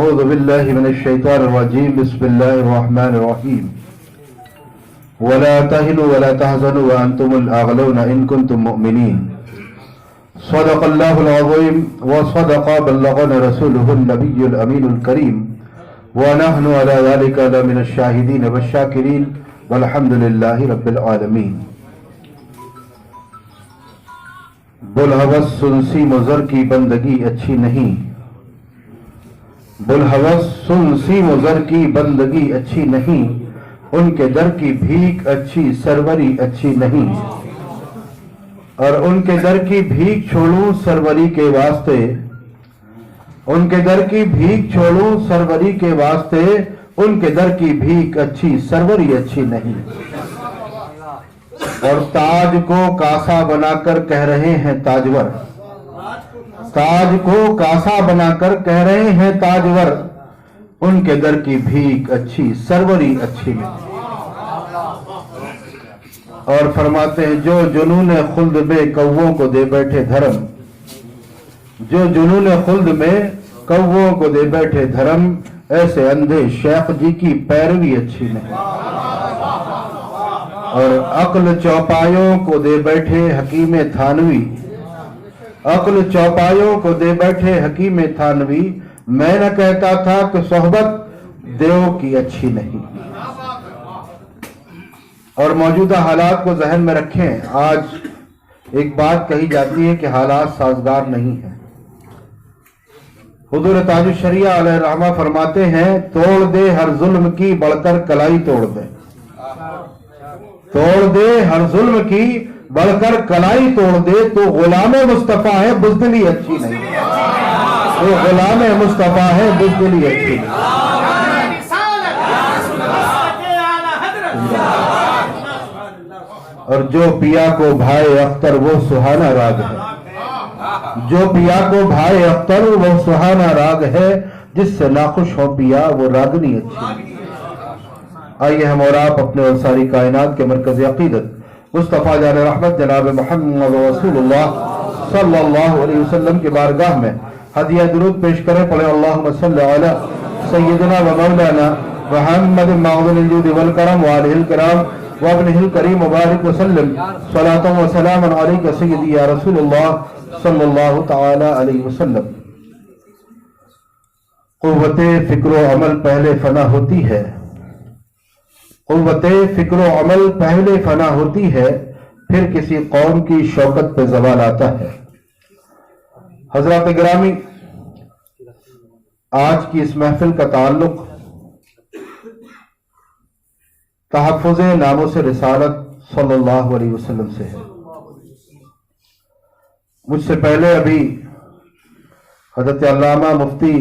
أعوذ بالله من الشيطان الرجيم بسم الله الرحمن الرحيم ولا تهنوا ولا تحزنوا وأنتم الأعلون إن كنتم مؤمنين صدق الله العظيم وصدق بلغنا رسوله النبي الأمين الكريم ونحن على ذلك لمن الشاهدين والشاكرين والحمد لله رب العالمين. بلحوث سنسی مزر کی بندگی اچھی نہیں، بلحوث سنسی مزر کی بندگی اچھی نہیں، ان کے در کی بھیک اچھی سروری اچھی نہیں، اور ان کے در کی بھیک چھوڑوں سروری کے واسطے، ان کے در کی بھیک چھوڑوں سروری کے واسطے، ان کے در کی بھیک اچھی سروری اچھی نہیں. اور تاج کو کاسا بنا کر کہہ رہے ہیں تاجور، تاج کو کاسا بنا کر کہہ رہے ہیں تاجور، ان کے در کی بھیک اچھی سروری اچھی نہیں. اور فرماتے ہیں جو جنون خلد میں کووں کو دے بیٹھے دھرم، جو جنون خلد میں کووں کو دے بیٹھے دھرم، ایسے اندھے شیخ جی کی پیروی اچھی نہیں. اور عقل چوپایوں کو دے بیٹھے حکیم تھانوی، عقل چوپایوں کو دے بیٹھے حکیم تھانوی، میں نہ کہتا تھا کہ صحبت دیو کی اچھی نہیں. اور موجودہ حالات کو ذہن میں رکھیں. آج ایک بات کہی جاتی ہے کہ حالات سازگار نہیں ہیں. حضور تاج الشریعہ علیہ الرحمہ فرماتے ہیں توڑ دے ہر ظلم کی بڑھ کر کلائی توڑ دے، توڑ دے ہر ظلم کی بڑھ کر کلائی توڑ دے، تو غلام مصطفیٰ ہے بزدلی اچھی نہیں، تو غلام مصطفیٰ ہے بزدلی اچھی نہیں. اور جو پیا کو بھائے اختر وہ سہانا راگ ہے، جو پیا کو بھائے اختر وہ سہانا راگ ہے، جس سے ناخوش ہو پیا وہ راگنی اچھی نہیں. آئیے ہم اور آپ اپنے اور ساری کائنات کے مرکز عقیدت مصطفیٰ جان رحمت جناب محمد رسول اللہ صلی اللہ علیہ وسلم کی بارگاہ میں ہدیہ درود پیش کریں. پڑھیں اللہم صلی علی سیدنا و مولانا محمد معظم الجود والکرم وآلہ الکرام وابنہ الکریم مبارک وسلم صلاۃ و سلام علیک سیدی یا رسول اللہ صلی اللہ تعالی علیہ وسلم. قوت فکر و عمل پہلے فنا ہوتی ہے، قوت فکر و عمل پہلے فنا ہوتی ہے، پھر کسی قوم کی شوکت پہ زوال آتا ہے. حضرات گرامی، آج کی اس محفل کا تعلق تحفظ ناموس رسالت صلی اللہ علیہ وسلم سے ہے. مجھ سے پہلے ابھی حضرت علامہ مفتی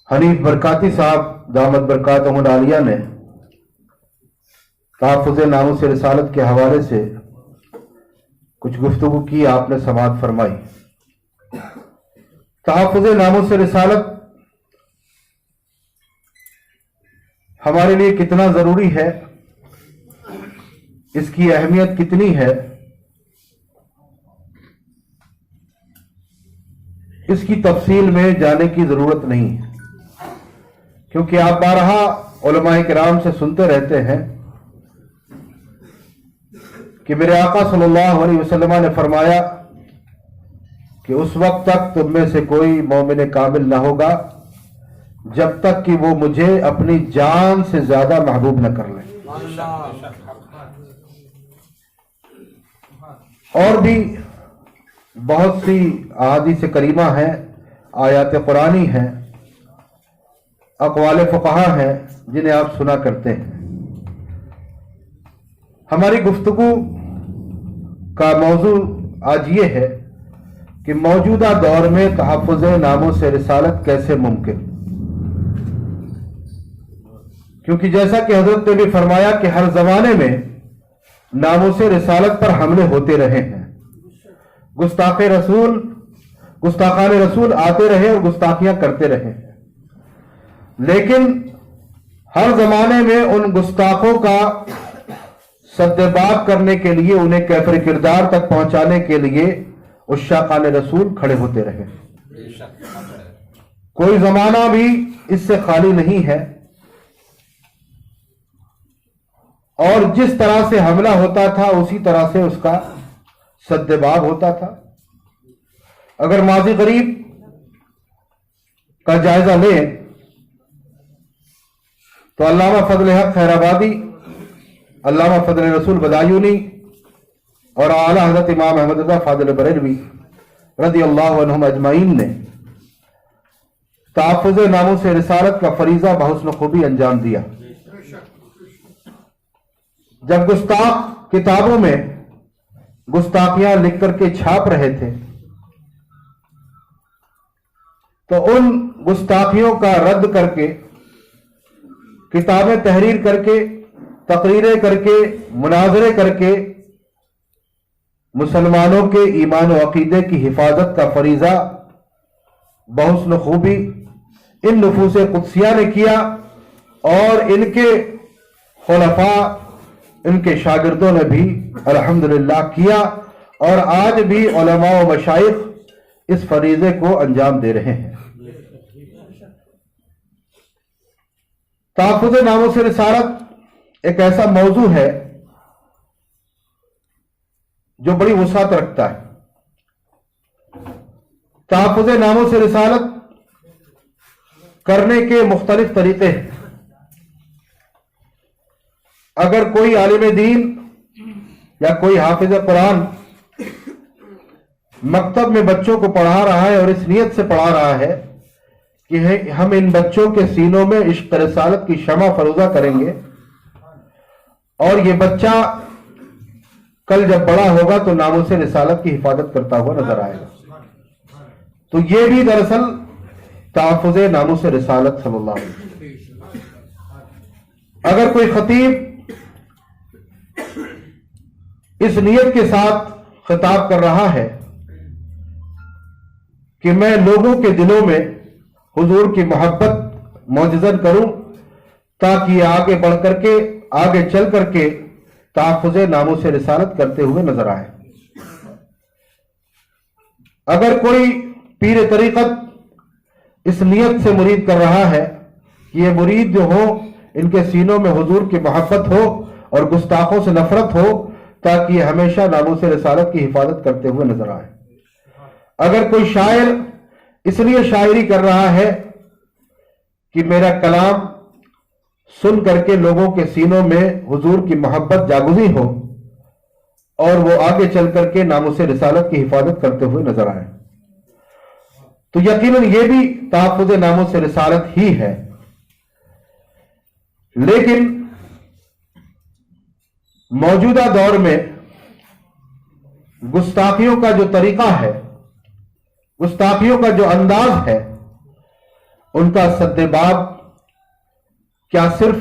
حنیف برکاتی صاحب دامت برکاتہم العالیہ نے تحفظ ناموس رسالت کے حوالے سے کچھ گفتگو کی، آپ نے سماعت فرمائی. تحفظ ناموس رسالت ہمارے لیے کتنا ضروری ہے، اس کی اہمیت کتنی ہے، اس کی تفصیل میں جانے کی ضرورت نہیں ہے، کیونکہ آپ بارہا علماء کرام سے سنتے رہتے ہیں کہ میرے آقا صلی اللہ علیہ وسلم نے فرمایا کہ اس وقت تک تم میں سے کوئی مومن کامل نہ ہوگا جب تک کہ وہ مجھے اپنی جان سے زیادہ محبوب نہ کر لے. اور بھی بہت سی احادیث کریمہ ہیں، آیات قرآنی ہیں، اقوال فقہا ہیں جنہیں آپ سنا کرتے ہیں. ہماری گفتگو کا موضوع آج یہ ہے کہ موجودہ دور میں تحفظ ناموس رسالت کیسے ممکن، کیونکہ جیسا کہ حضرت نے بھی فرمایا کہ ہر زمانے میں ناموس رسالت پر حملے ہوتے رہے ہیں، گستاخان رسول آتے رہے اور گستاخیاں کرتے رہے ہیں، لیکن ہر زمانے میں ان گستاخوں کا سد باب کرنے کے لیے، انہیں کیفر کردار تک پہنچانے کے لیے عشاقان رسول کھڑے ہوتے رہے. کوئی زمانہ بھی اس سے خالی نہیں ہے، اور جس طرح سے حملہ ہوتا تھا اسی طرح سے اس کا سد باب ہوتا تھا۔ اگر ماضی قریب کا جائزہ لیں تو علامہ فضل حق خیرآبادی، علامہ فضل رسول بدایونی اور اعلیٰ حضرت امام احمد رضا فاضل بریلوی رضی اللہ عنہم اجمعین نے تحفظ ناموس رسالت کا فریضہ بحسن خوبی انجام دیا۔ جب گستاخ کتابوں میں گستاخیاں لکھ کر کے چھاپ رہے تھے تو ان گستاخیوں کا رد کر کے کتابیں تحریر کر کے تقریریں کر کے مناظرے کر کے مسلمانوں کے ایمان و عقیدے کی حفاظت کا فریضہ بحسن خوبی ان نفوس قدسیہ نے کیا، اور ان کے خلفاء، ان کے شاگردوں نے بھی الحمدللہ کیا، اور آج بھی علماء و مشائخ اس فریضے کو انجام دے رہے ہیں۔ تحفظ ناموس رسالت ایک ایسا موضوع ہے جو بڑی وسعت رکھتا ہے۔ تحفظ ناموس رسالت کرنے کے مختلف طریقے ہیں۔ اگر کوئی عالم دین یا کوئی حافظ قرآن مکتب میں بچوں کو پڑھا رہا ہے اور اس نیت سے پڑھا رہا ہے کہ ہم ان بچوں کے سینوں میں عشق رسالت کی شمع فروزہ کریں گے، اور یہ بچہ کل جب بڑا ہوگا تو ناموس رسالت کی حفاظت کرتا ہوا نظر آئے گا، تو یہ بھی دراصل تحفظ ناموس رسالت صلی اللہ علیہ وسلم۔ اگر کوئی خطیب اس نیت کے ساتھ خطاب کر رہا ہے کہ میں لوگوں کے دلوں میں حضور کی محبت معجزن کروں تاکہ یہ آگے بڑھ کر کے آگے چل کر کے تحفظ ناموس رسالت کرتے ہوئے نظر آئے۔ اگر کوئی پیر طریقت اس نیت سے مرید کر رہا ہے کہ یہ مرید جو ہو ان کے سینوں میں حضور کی محبت ہو اور گستاخوں سے نفرت ہو تاکہ یہ ہمیشہ ناموس رسالت کی حفاظت کرتے ہوئے نظر آئے۔ اگر کوئی شاعر اس لیے شاعری کر رہا ہے کہ میرا کلام سن کر کے لوگوں کے سینوں میں حضور کی محبت جاگزی ہو اور وہ آگے چل کر کے ناموس رسالت کی حفاظت کرتے ہوئے نظر آئے، تو یقیناً یہ بھی تحفظ ناموس رسالت ہی ہے۔ لیکن موجودہ دور میں گستاخیوں کا جو طریقہ ہے، گستاخیوں کا جو انداز ہے، ان کا سد باب کیا صرف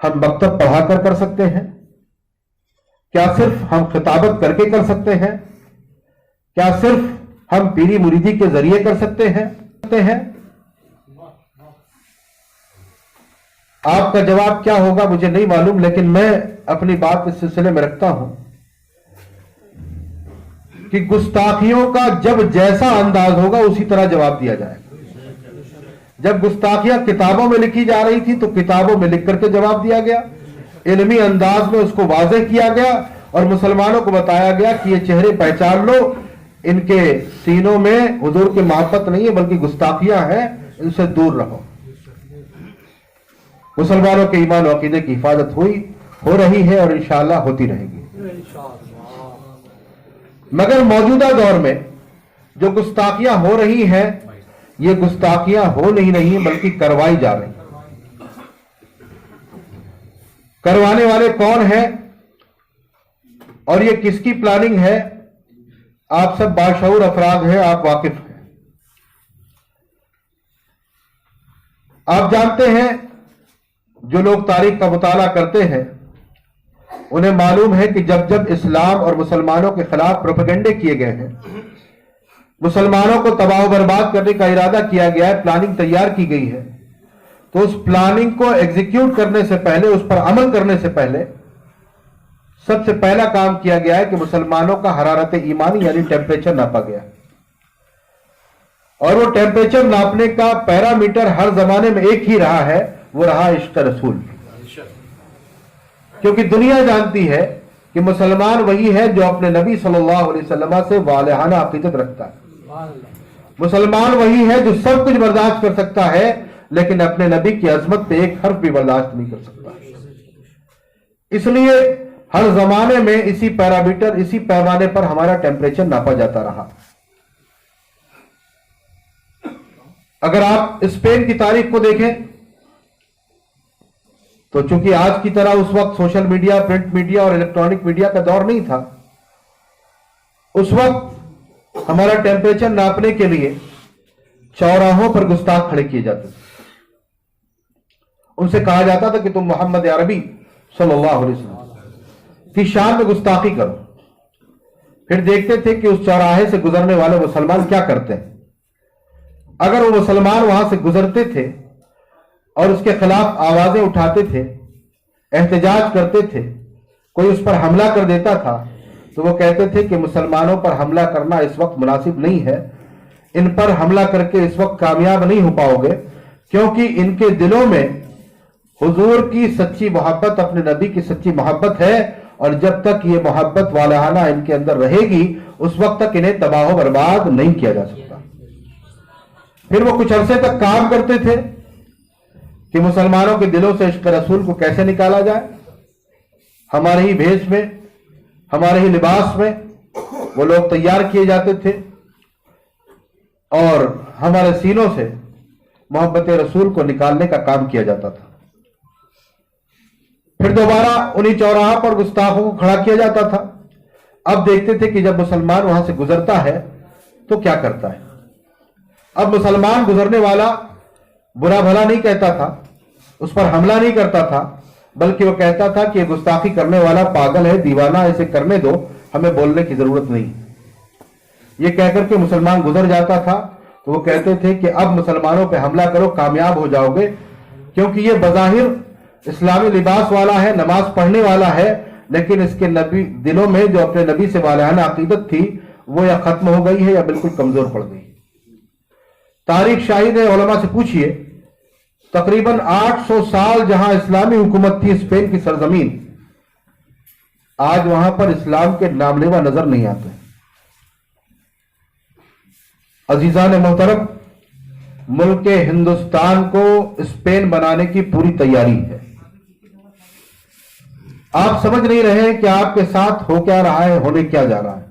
ہم مکتب پڑھا کر سکتے ہیں؟ کیا صرف ہم خطابت کر کے کر سکتے ہیں؟ کیا صرف ہم پیری مریدی کے ذریعے کر سکتے ہیں؟ آپ کا جواب کیا ہوگا مجھے نہیں معلوم، لیکن میں اپنی بات اس سلسلے میں رکھتا ہوں کہ گستاخیوں کا جب جیسا انداز ہوگا اسی طرح جواب دیا جائے گا۔ جب گستاخیاں کتابوں میں لکھی جا رہی تھی تو کتابوں میں لکھ کر کے جواب دیا گیا، علمی انداز میں اس کو واضح کیا گیا اور مسلمانوں کو بتایا گیا کہ یہ چہرے پہچان لو، ان کے سینوں میں حضور کی محبت نہیں ہے بلکہ گستاخیاں ہیں، ان سے دور رہو۔ مسلمانوں کے ایمان و عقیدے کی حفاظت ہو رہی ہے اور انشاءاللہ ہوتی رہے گی۔ مگر موجودہ دور میں جو گستاخیاں ہو رہی ہیں، یہ گستاخیاں ہو نہیں بلکہ کروائی جا رہی ہیں۔ کروانے والے کون ہیں اور یہ کس کی پلاننگ ہے؟ آپ سب باشعور افراد ہیں، آپ واقف ہیں۔ آپ جانتے ہیں، جو لوگ تاریخ کا مطالعہ کرتے ہیں انہیں معلوم ہے کہ جب جب اسلام اور مسلمانوں کے خلاف پروپیگنڈے کیے گئے ہیں، مسلمانوں کو تباہ و برباد کرنے کا ارادہ کیا گیا ہے، پلاننگ تیار کی گئی ہے، تو اس پلاننگ کو ایگزیکیوٹ کرنے سے پہلے، اس پر عمل کرنے سے پہلے سب سے پہلا کام کیا گیا ہے کہ مسلمانوں کا حرارت ایمانی یعنی ٹیمپریچر ناپا گیا۔ اور وہ ٹیمپریچر ناپنے کا پیرامیٹر ہر زمانے میں ایک ہی رہا ہے، وہ رہا عشق رسول. کیونکہ دنیا جانتی ہے کہ مسلمان وہی ہے جو اپنے نبی صلی اللہ علیہ وسلم سے والہانہ عقیدت رکھتا ہے. مسلمان وہی ہے جو سب کچھ برداشت کر سکتا ہے لیکن اپنے نبی کی عظمت پہ ایک حرف بھی برداشت نہیں کر سکتا. اس لیے ہر زمانے میں اسی پیرامیٹر، اسی پیمانے پر ہمارا ٹیمپریچر ناپا جاتا رہا. اگر آپ اسپین کی تاریخ کو دیکھیں تو چونکہ آج کی طرح اس وقت سوشل میڈیا، پرنٹ میڈیا اور الیکٹرانک میڈیا کا دور نہیں تھا، اس وقت ہمارا ٹیمپریچر ناپنے کے لیے چوراہوں پر گستاخ کھڑے کیے جاتے تھے. ان سے کہا جاتا تھا کہ تم محمد عربی صلی اللہ علیہ وسلم کی شان میں گستاخی کرو. پھر دیکھتے تھے کہ اس چوراہے سے گزرنے والے مسلمان کیا کرتے ہیں. اگر وہ مسلمان وہاں سے گزرتے تھے اور اس کے خلاف آوازیں اٹھاتے تھے، احتجاج کرتے تھے، کوئی اس پر حملہ کر دیتا تھا، تو وہ کہتے تھے کہ مسلمانوں پر حملہ کرنا اس وقت مناسب نہیں ہے، ان پر حملہ کر کے اس وقت کامیاب نہیں ہو پاؤ گے، کیونکہ ان کے دلوں میں حضور کی سچی محبت، اپنے نبی کی سچی محبت ہے، اور جب تک یہ محبت والہانہ ان کے اندر رہے گی اس وقت تک انہیں تباہ و برباد نہیں کیا جا سکتا. پھر وہ کچھ عرصے تک کام کرتے تھے کہ مسلمانوں کے دلوں سے عشق رسول کو کیسے نکالا جائے. ہمارے ہی بھیس میں، ہمارے ہی لباس میں وہ لوگ تیار کیے جاتے تھے اور ہمارے سینوں سے محبت رسول کو نکالنے کا کام کیا جاتا تھا. پھر دوبارہ انہی چوراہا پر گستاخوں کو کھڑا کیا جاتا تھا. اب دیکھتے تھے کہ جب مسلمان وہاں سے گزرتا ہے تو کیا کرتا ہے. اب مسلمان گزرنے والا برا بھلا نہیں کہتا تھا، اس پر حملہ نہیں کرتا تھا، بلکہ وہ کہتا تھا کہ یہ گستاخی کرنے والا پاگل ہے، دیوانہ، اسے کرنے دو، ہمیں بولنے کی ضرورت نہیں. یہ کہہ کر کے مسلمان گزر جاتا تھا تو وہ کہتے تھے کہ اب مسلمانوں پہ حملہ کرو، کامیاب ہو جاؤ گے، کیونکہ یہ بظاہر اسلامی لباس والا ہے، نماز پڑھنے والا ہے، لیکن اس کے نبی دلوں میں جو اپنے نبی سے والہانہ عقیدت تھی وہ یا ختم ہو گئی ہے یا بالکل کمزور پڑ گئی. تاریخ شاہد ہے، علماء سے پوچھئے، تقریباً 800 سال جہاں اسلامی حکومت تھی اسپین کی سرزمین، آج وہاں پر اسلام کے نام لیوا نظر نہیں آتے. عزیزان محترم، ملک ہندوستان کو اسپین بنانے کی پوری تیاری ہے. آپ سمجھ نہیں رہے ہیں کہ آپ کے ساتھ ہو کیا رہا ہے، ہونے کیا جا رہا ہے.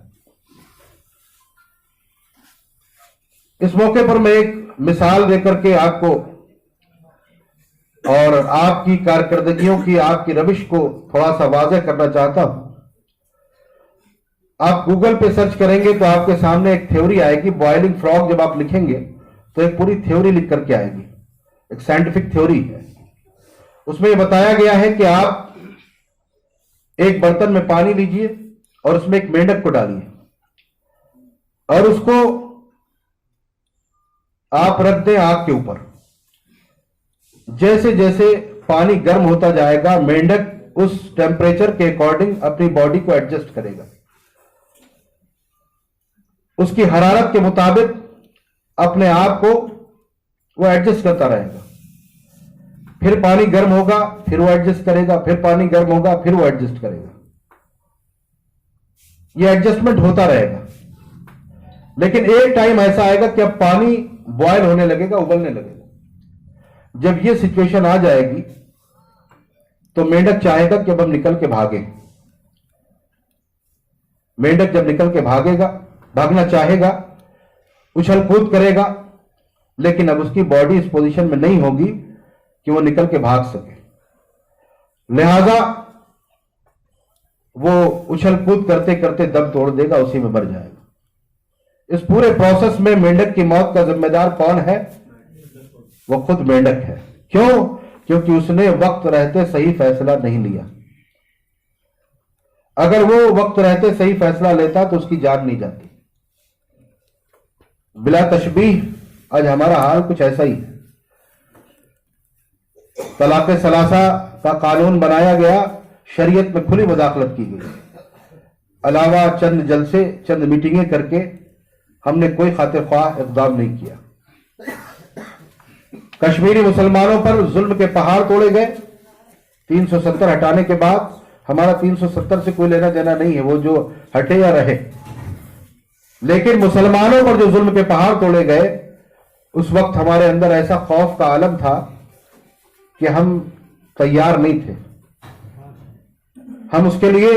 اس موقع پر میں ایک مثال دے کر کے آپ کو اور آپ کی کارکردگیوں کی، آپ کی روش کو تھوڑا سا واضح کرنا چاہتا ہوں. آپ گوگل پہ سرچ کریں گے تو آپ کے سامنے ایک تھیوری آئے گی. بوائلنگ فراگ جب آپ لکھیں گے تو ایک پوری تھیوری لکھ کر کے آئے گی، ایک سائنٹیفک تھیوری ہے. اس میں یہ بتایا گیا ہے کہ آپ ایک برتن میں پانی لیجئے اور اس میں ایک مینڈک کو ڈالیے اور اس کو آپ رکھ دیں آگ کے اوپر. جیسے جیسے پانی گرم ہوتا جائے گا، مینڈک اس ٹیمپریچر کے اکارڈنگ اپنی باڈی کو ایڈجسٹ کرے گا، اس کی حرارت کے مطابق اپنے آپ کو وہ ایڈجسٹ کرتا رہے گا. پھر پانی گرم ہوگا، پھر وہ ایڈجسٹ کرے گا، پھر پانی گرم ہوگا، پھر وہ ایڈجسٹ کرے گا. یہ ایڈجسٹمنٹ ہوتا رہے گا. لیکن ایک ٹائم ایسا آئے گا کہ اب پانی بوائل ہونے لگے گا، ابلنے لگے گا. جب یہ سچویشن آ جائے گی تو مینڈک چاہے گا کہ اب ہم نکل کے بھاگیں. مینڈک جب نکل کے بھاگے گا، بھاگنا چاہے گا، اچھل کود کرے گا، لیکن اب اس کی باڈی اس پوزیشن میں نہیں ہوگی کہ وہ نکل کے بھاگ سکے. لہذا وہ اچھل کود کرتے کرتے دم توڑ دے گا، اسی میں مر جائے گا. اس پورے پروسیس میں مینڈک کی موت کا ذمہ دار کون ہے؟ وہ خود مینڈک ہے. کیوں؟ کیونکہ اس نے وقت رہتے صحیح فیصلہ نہیں لیا. اگر وہ وقت رہتے صحیح فیصلہ لیتا تو اس کی جان نہیں جاتی. بلا تشبیہ آج ہمارا حال کچھ ایسا ہی ہے. طلاق ثلاثہ کا قانون بنایا گیا، شریعت میں کھلی مداخلت کی گئی. علاوہ چند جلسے، چند میٹنگیں کر کے ہم نے کوئی خاطر خواہ اقدام نہیں کیا. کشمیری مسلمانوں پر ظلم کے پہاڑ توڑے گئے. 370 ہٹانے کے بعد ہمارا 370 سے کوئی لینا دینا نہیں ہے، وہ جو ہٹے یا رہے، لیکن مسلمانوں پر جو ظلم کے پہاڑ توڑے گئے اس وقت ہمارے اندر ایسا خوف کا عالم تھا کہ ہم تیار نہیں تھے. ہم اس کے لیے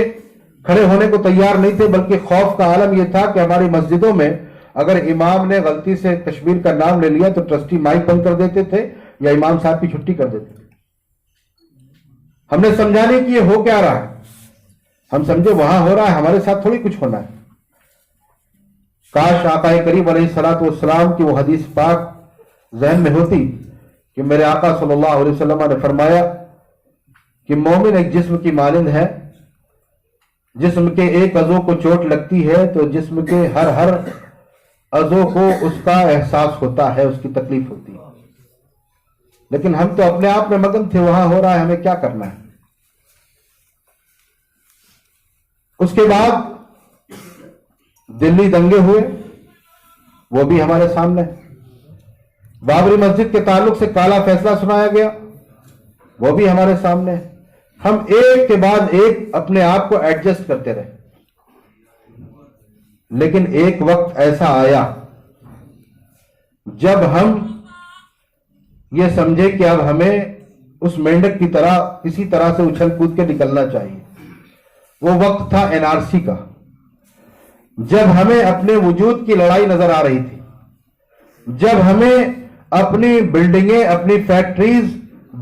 کھڑے ہونے کو تیار نہیں تھے، بلکہ خوف کا عالم یہ تھا کہ ہماری مسجدوں میں اگر امام نے غلطی سے کشمیر کا نام لے لیا تو ٹرسٹی مائک بند کر دیتے تھے یا امام صاحب کی چھٹی کر دیتے تھے. ہم نے سمجھانے کی یہ ہو کیا رہا ہے، ہم سمجھے وہاں ہو رہا ہے، ہمارے ساتھ تھوڑی کچھ ہونا ہے. کاش آقا کریم علیہ الصلوۃ والسلام کی وہ حدیث پاک ذہن میں ہوتی کہ میرے آقا صلی اللہ علیہ وسلم نے فرمایا کہ مومن ایک جسم کی مانند ہے، جسم کے ایک عضو کو چوٹ لگتی ہے تو جسم کے ہر عضو کو اس کا احساس ہوتا ہے، اس کی تکلیف ہوتی ہے. لیکن ہم تو اپنے آپ میں مگن تھے، وہاں ہو رہا ہے، ہمیں کیا کرنا ہے. اس کے بعد دلی دنگے ہوئے، وہ بھی ہمارے سامنے. بابری مسجد کے تعلق سے کالا فیصلہ سنایا گیا، وہ بھی ہمارے سامنے. ہم ایک کے بعد ایک اپنے آپ کو ایڈجسٹ کرتے رہے، لیکن ایک وقت ایسا آیا جب ہم یہ سمجھے کہ اب ہمیں اس مینڈک کی طرح کسی طرح سے اچھل کود کے نکلنا چاہیے. وہ وقت تھا NRC کا، جب ہمیں اپنے وجود کی لڑائی نظر آ رہی تھی، جب ہمیں اپنی بلڈنگیں، اپنی فیکٹریز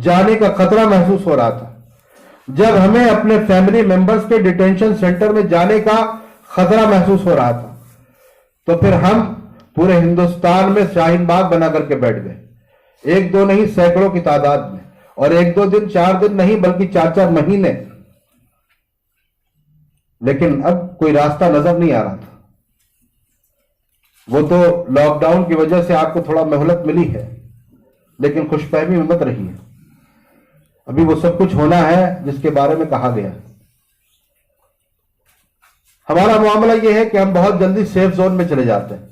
جانے کا خطرہ محسوس ہو رہا تھا، جب ہمیں اپنے فیملی ممبرز کے ڈیٹینشن سینٹر میں جانے کا خطرہ محسوس ہو رہا تھا، تو پھر ہم پورے ہندوستان میں شاہین باغ بنا کر کے بیٹھ گئے. ایک دو نہیں، سینکڑوں کی تعداد میں، اور ایک دو دن 4 دن نہیں بلکہ 4 مہینے. لیکن اب کوئی راستہ نظر نہیں آ رہا تھا. وہ تو لاک ڈاؤن کی وجہ سے آپ کو تھوڑا مہلت ملی ہے، لیکن خوش فہمی میں مت رہی ہے. ابھی وہ سب کچھ ہونا ہے جس کے بارے میں کہا گیا. ہمارا معاملہ یہ ہے کہ ہم بہت جلدی سیف زون میں چلے جاتے ہیں.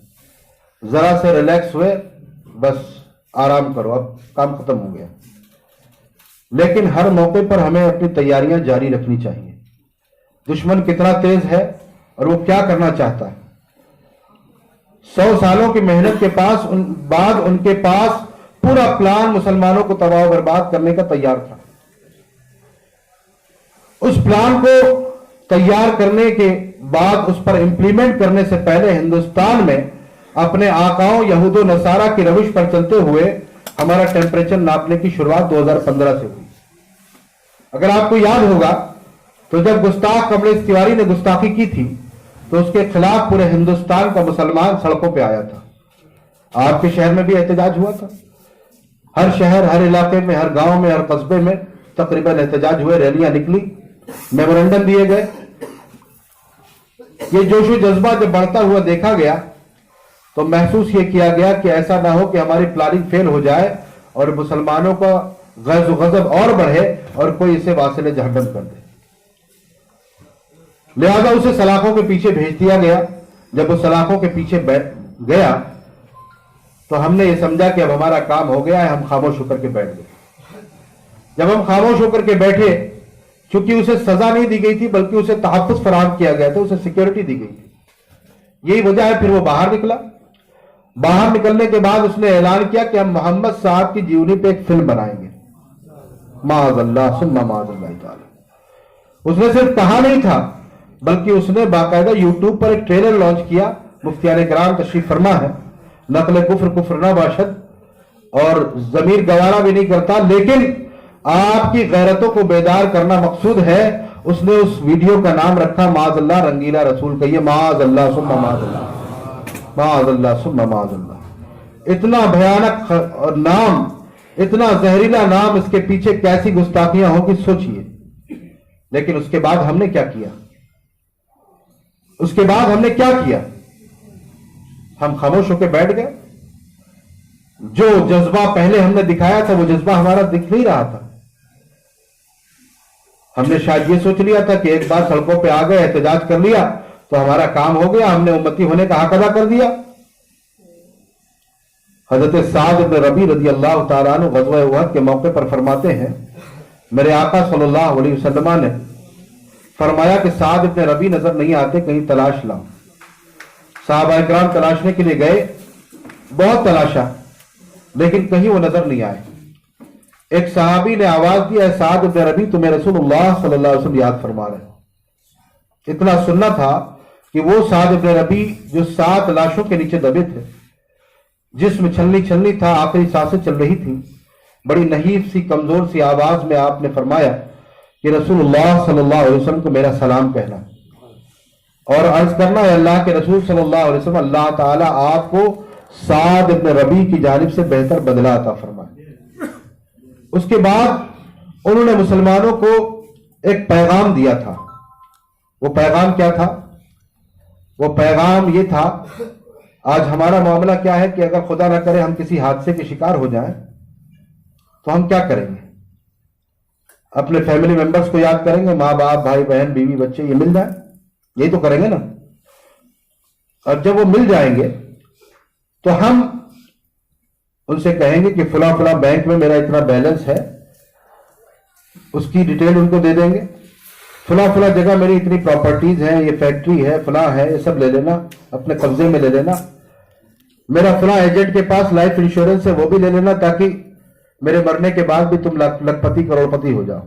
ذرا سے ریلیکس ہوئے، بس آرام کرو، اب کام ختم ہو گیا. لیکن ہر موقع پر ہمیں اپنی تیاریاں جاری رکھنی چاہیے. دشمن کتنا تیز ہے اور وہ کیا کرنا چاہتا ہے. 100 سالوں کی محنت کے بعد ان کے پاس پورا پلان مسلمانوں کو تباہ و برباد کرنے کا تیار تھا. اس پلان کو تیار کرنے کے بعد اس پر امپلیمنٹ کرنے سے پہلے ہندوستان میں اپنے آقاؤں یہود و نصارہ کی روش پر چلتے ہوئے ہمارا ٹیمپریچر ناپنے کی شروعات 2015 سے ہوئی. اگر آپ کو یاد ہوگا تو جب گستاخ کملیش تیواری نے گستاخی کی تھی تو اس کے خلاف پورے ہندوستان کا مسلمان سڑکوں پہ آیا تھا. آپ کے شہر میں بھی احتجاج ہوا تھا. ہر شہر، ہر علاقے میں، ہر گاؤں میں، ہر قصبے میں تقریباً احتجاج ہوئے، ریلیاں نکلی، میمورنڈم دیے گئے. یہ جوش و جذبہ جب بڑھتا ہوا دیکھا گیا تو محسوس یہ کیا گیا کہ ایسا نہ ہو کہ ہماری پلاننگ فیل ہو جائے اور مسلمانوں کا غیظ و غضب اور بڑھے اور کوئی اسے واصل جہنم کر دے. لہذا اسے سلاخوں کے پیچھے بھیج دیا گیا. جب وہ سلاخوں کے پیچھے گیا تو ہم نے یہ سمجھا کہ اب ہمارا کام ہو گیا ہے. ہم خاموش ہو کر کے بیٹھ گئے. جب ہم خاموش ہو کر کے بیٹھے، چونکہ اسے سزا نہیں دی گئی تھی بلکہ اسے تحفظ فراہم کیا گیا تھا، اسے سیکیورٹی دی گئی تھی. یہی وجہ ہے پھر وہ باہر نکلا. باہر نکلنے کے بعد اس نے اعلان کیا کہ ہم محمد صاحب کی جیونی پہ ایک فلم بنائیں گے. معاذ اللہ ثم معاذ اللہ تعالی. اس نے صرف کہا نہیں تھا بلکہ اس نے باقاعدہ یوٹیوب پر ایک ٹریلر لانچ کیا. مفتیان کرام تشریف فرما ہے. نقل کفر کفر نہ باشد، اور ضمیر گوارا بھی نہیں کرتا، لیکن آپ کی غیرتوں کو بیدار کرنا مقصود ہے. اس نے اس ویڈیو کا نام رکھا معاذ اللہ رنگیلا رسول. کہیے معاذ اللہ ثم معاذ اللہ، معاذ اللہ ثم معاذ اللہ. اتنا بھیانک نام، اتنا زہریلا نام، اس کے پیچھے کیسی گستاخیاں ہوں گی سوچئے. لیکن اس کے بعد ہم نے کیا کیا؟ اس کے بعد ہم نے کیا کیا؟ ہم خاموش ہو کے بیٹھ گئے. جو جذبہ پہلے ہم نے دکھایا تھا وہ جذبہ ہمارا دکھ نہیں رہا تھا. ہم نے شاید یہ سوچ لیا تھا کہ ایک بار سڑکوں پہ آ گئے، احتجاج کر لیا تو ہمارا کام ہو گیا، ہم نے امتی ہونے کا حق ادا کر دیا. حضرت سعد بن ربی رضی اللہ تعالیٰ عنہ غزوہ احد کے موقع پر فرماتے ہیں میرے آقا صلی اللہ علیہ وسلم نے فرمایا کہ سعد بن ربی نظر نہیں آتے، کہیں تلاش لاؤ۔ صحابہ اکرام تلاشنے کے لیے گئے، بہت تلاشا لیکن کہیں وہ نظر نہیں آئے۔ ایک صحابی نے آواز دی، اے سعد بن ربی تمہیں رسول اللہ صلی اللہ علیہ وسلم یاد فرما رہے۔ اتنا سننا تھا کہ وہ سعد بن ربی جو 7 لاشوں کے نیچے دبے تھے، جسم چھلنی چھلنی تھا، آخری سانسیں چل رہی تھیں، بڑی نحیف سی کمزور سی آواز میں آپ نے فرمایا کہ رسول اللہ صلی اللہ علیہ وسلم کو میرا سلام کہنا اور عرض کرنا ہے اللہ کے رسول صلی اللہ علیہ وسلم اللہ تعالیٰ آپ کو سعد بن ربی کی جانب سے بہتر بدلہ عطا فرمائے۔ اس کے بعد انہوں نے مسلمانوں کو ایک پیغام دیا تھا۔ وہ پیغام کیا تھا؟ وہ پیغام یہ تھا، آج ہمارا معاملہ کیا ہے کہ اگر خدا نہ کرے ہم کسی حادثے کے شکار ہو جائیں تو ہم کیا کریں گے؟ اپنے فیملی ممبرز کو یاد کریں گے، ماں باپ بھائی بہن بیوی بچے، یہ مل جائیں، یہی تو کریں گے نا۔ اور جب وہ مل جائیں گے تو ہم ان سے کہیں گے کہ فلاں فلاں بینک میں میرا اتنا بیلنس ہے، اس کی ڈیٹیل ان کو دے دیں گے، فلاں فلاں جگہ میری اتنی پراپرٹیز ہیں، یہ فیکٹری ہے، فلاں ہے، یہ سب لے لینا، اپنے قبضے میں لے لینا، میرا فلاں ایجنٹ کے پاس لائف انشورنس ہے وہ بھی لے لینا تاکہ میرے مرنے کے بعد بھی تم لکھ پتی کروڑ پتی ہو جاؤ۔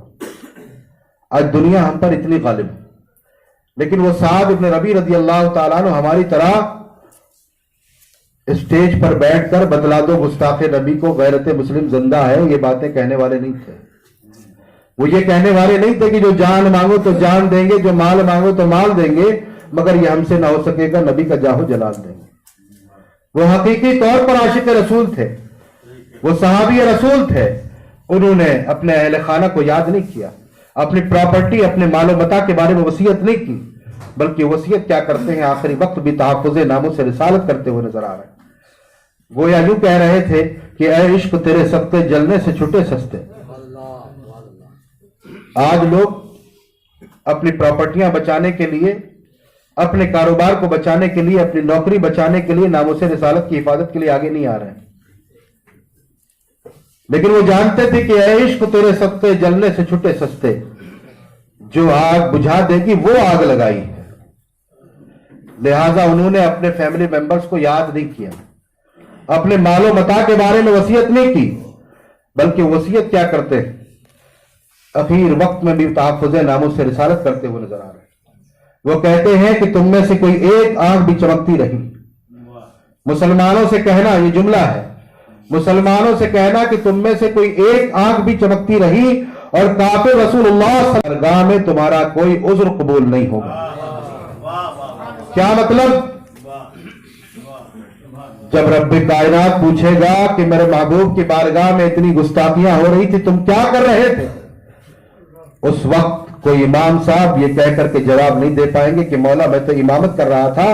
آج دنیا ہم پر اتنی غالب ہے، لیکن وہ سعد بن ربی رضی اللہ تعالیٰ عنہ ہماری طرح اسٹیج پر بیٹھ کر بتلا دو گستاخ نبی کو غیرت مسلم زندہ ہے، یہ باتیں کہنے والے نہیں تھے۔ وہ یہ کہنے والے نہیں تھے کہ جو جان مانگو تو جان دیں گے، جو مال مانگو تو مال دیں گے، مگر یہ ہم سے نہ ہو سکے گا، نبی کا جاہو جلال دیں گے۔ وہ حقیقی طور پر عاشق رسول تھے، وہ صحابی رسول تھے۔ انہوں نے اپنے اہل خانہ کو یاد نہیں کیا، اپنی پراپرٹی اپنے مال و متاع کے بارے میں وصیت نہیں کی، بلکہ وصیت کیا کرتے ہیں؟ آخری وقت بھی تحفظ ناموس سے رسالت کرتے ہوئے نظر آ رہے ہیں۔ گویا یوں کہہ رہے تھے کہ اے عشق تیرے سکتے جلنے سے چھٹے سستے۔ آج لوگ اپنی پراپرٹیاں بچانے کے لیے، اپنے کاروبار کو بچانے کے لیے، اپنی نوکری بچانے کے لیے، ناموس رسالت کی حفاظت کے لیے آگے نہیں آ رہے ہیں، لیکن وہ جانتے تھے کہ اے عشق تیرے سکتے جلنے سے چھٹے سستے، جو آگ بجھا دے گی وہ آگ لگائی ہے۔ لہذا انہوں نے اپنے فیملی ممبرز کو یاد نہیں کیا، اپنے مال و متاع کے بارے میں وصیت نہیں کی، بلکہ وصیت کیا کرتے ہیں؟ اخیر وقت میں بھی تحفظ ناموس سے رسالت کرتے ہوئے نظر آ رہے ہیں۔ وہ کہتے ہیں کہ تم میں سے کوئی ایک آنکھ بھی چمکتی رہی۔ مسلمانوں سے کہنا، یہ جملہ ہے، مسلمانوں سے کہنا کہ تم میں سے کوئی ایک آنکھ بھی چمکتی رہی اور کافر رسول اللہ صلی اللہ علیہ وسلم گاہ میں تمہارا کوئی عذر قبول نہیں ہوگا۔ کیا مطلب؟ جب رب کائنات پوچھے گا کہ میرے محبوب کی بارگاہ میں اتنی گستاخیاں ہو رہی تھی، تم کیا کر رہے تھے؟ اس وقت کوئی امام صاحب یہ کہہ کر کے جواب نہیں دے پائیں گے کہ مولا میں تو امامت کر رہا تھا،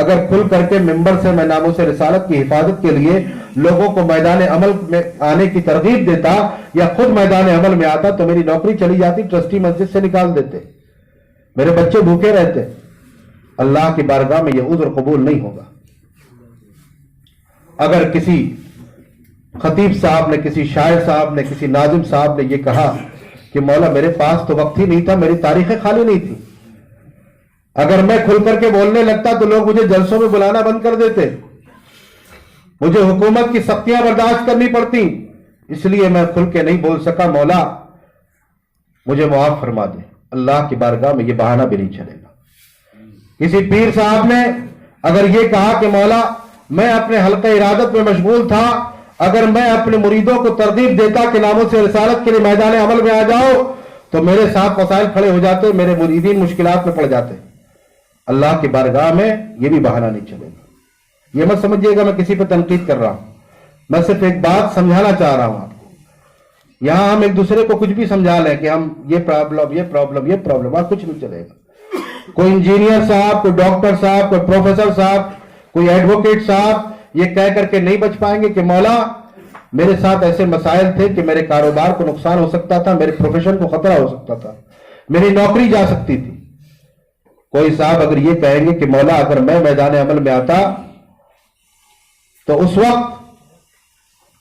اگر کھل کر کے ممبر سے میں ناموس رسالت کی حفاظت کے لیے لوگوں کو میدان عمل میں آنے کی ترغیب دیتا یا خود میدان عمل میں آتا تو میری نوکری چلی جاتی، ٹرسٹی مسجد سے نکال دیتے، میرے بچے بھوکے رہتے۔ اللہ کی بارگاہ میں یہ عذر قبول نہیں ہوگا۔ اگر کسی خطیب صاحب نے، کسی شاعر صاحب نے، کسی ناظم صاحب نے یہ کہا کہ مولا میرے پاس تو وقت ہی نہیں تھا، میری تاریخیں خالی نہیں تھی، اگر میں کھل کر کے بولنے لگتا تو لوگ مجھے جلسوں میں بلانا بند کر دیتے، مجھے حکومت کی سختیاں برداشت کرنی پڑتی، اس لیے میں کھل کے نہیں بول سکا، مولا مجھے معاف فرما دے۔ اللہ کی بارگاہ میں یہ بہانہ بھی نہیں چلے گا۔ کسی پیر صاحب نے اگر یہ کہا کہ مولا میں اپنے حلقہ ارادت میں مشغول تھا، اگر میں اپنے مریدوں کو ترغیب دیتا کہ ناموس رسالت کے لیے میدان عمل میں آ جاؤ تو میرے ساتھ مسائل کھڑے ہو جاتے، میرے مریدین مشکلات میں پڑ جاتے۔ اللہ کی بارگاہ میں یہ بھی بہانہ نہیں چلے گا۔ یہ مت سمجھیے گا میں کسی پہ تنقید کر رہا ہوں، میں صرف ایک بات سمجھانا چاہ رہا ہوں آپ کو۔ یہاں ہم ایک دوسرے کو کچھ بھی سمجھا لیں کہ ہم یہ پرابلم اور کچھ نہیں چلے گا۔ کوئی انجینئر صاحب، کوئی ڈاکٹر صاحب، کوئی پروفیسر صاحب، کوئی ایڈوکیٹ صاحب یہ کہہ کر کے نہیں بچ پائیں گے کہ مولا میرے ساتھ ایسے مسائل تھے کہ میرے کاروبار کو نقصان ہو سکتا تھا، میرے پروفیشن کو خطرہ ہو سکتا تھا، میری نوکری جا سکتی تھی۔ کوئی صاحب اگر یہ کہیں گے کہ مولا اگر میں میدان عمل میں آتا تو اس وقت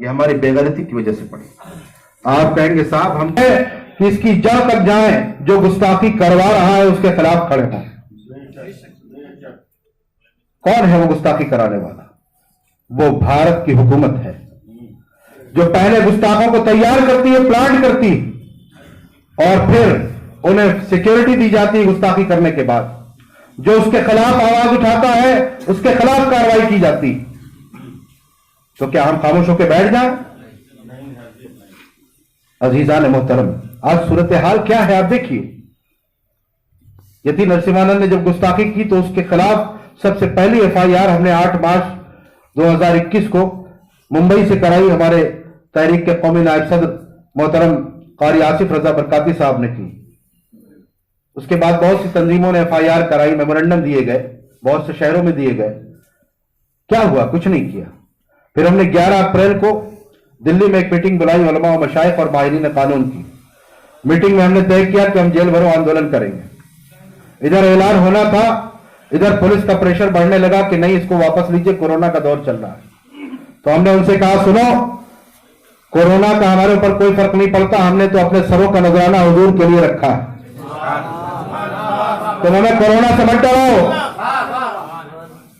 یہ ہماری بےغیرتی کی وجہ سے پڑی. آپ کہیں گے صاحب ہم کہ اس کی جڑ تک جائیں, جو گستاخی کروا رہا ہے اس کے خلاف کھڑے ہوں. کون ہے وہ گستاخی کرانے والا؟ وہ بھارت کی حکومت ہے جو پہلے گستاخوں کو تیار کرتی ہے, پلانٹ کرتی, اور پھر انہیں سیکیورٹی دی جاتی ہے گستاخی کرنے کے بعد. جو اس کے خلاف آواز اٹھاتا ہے اس کے خلاف کارروائی کی جاتی. تو کیا ہم خاموش ہو کے بیٹھ جائیں؟ عزیزان محترم, آج صورتحال کیا ہے آپ دیکھیے. یتی نرسمہانند نے جب گستاخی کی تو اس کے خلاف سب سے پہلی ایف آئی آر ہم نے 8 مارچ 2021 کو ممبئی سے کرائی. ہمارے تحریک کے قومی نائب صدر محترم قاری آصف رضا برکاتی صاحب نے کی. اس کے بعد بہت سی تنظیموں نے ایف آئی آر کرائی, میمورنڈم دیے گئے, بہت سے شہروں میں دیے گئے. کیا ہوا؟ کچھ نہیں کیا. پھر ہم نے 11 اپریل کو دلی میں ایک میٹنگ بلائی علماء و مشائخ اور ماہرین قانون کی. میٹنگ میں ہم نے طے کیا کہ ہم جیل بھرو آندولن کریں گے. ادھر اعلان ہونا تھا, ادھر پولیس کا پریشر بڑھنے لگا کہ نہیں اس کو واپس لیجئے, کورونا کا دور چل رہا ہے. تو ہم نے ان سے کہا سنو, کورونا کا ہمارے اوپر کوئی فرق نہیں پڑتا, ہم نے تو اپنے سروں کا نذرانہ حضور کے لیے رکھا ہے. تم ہمیں کورونا سے مت ڈراؤ.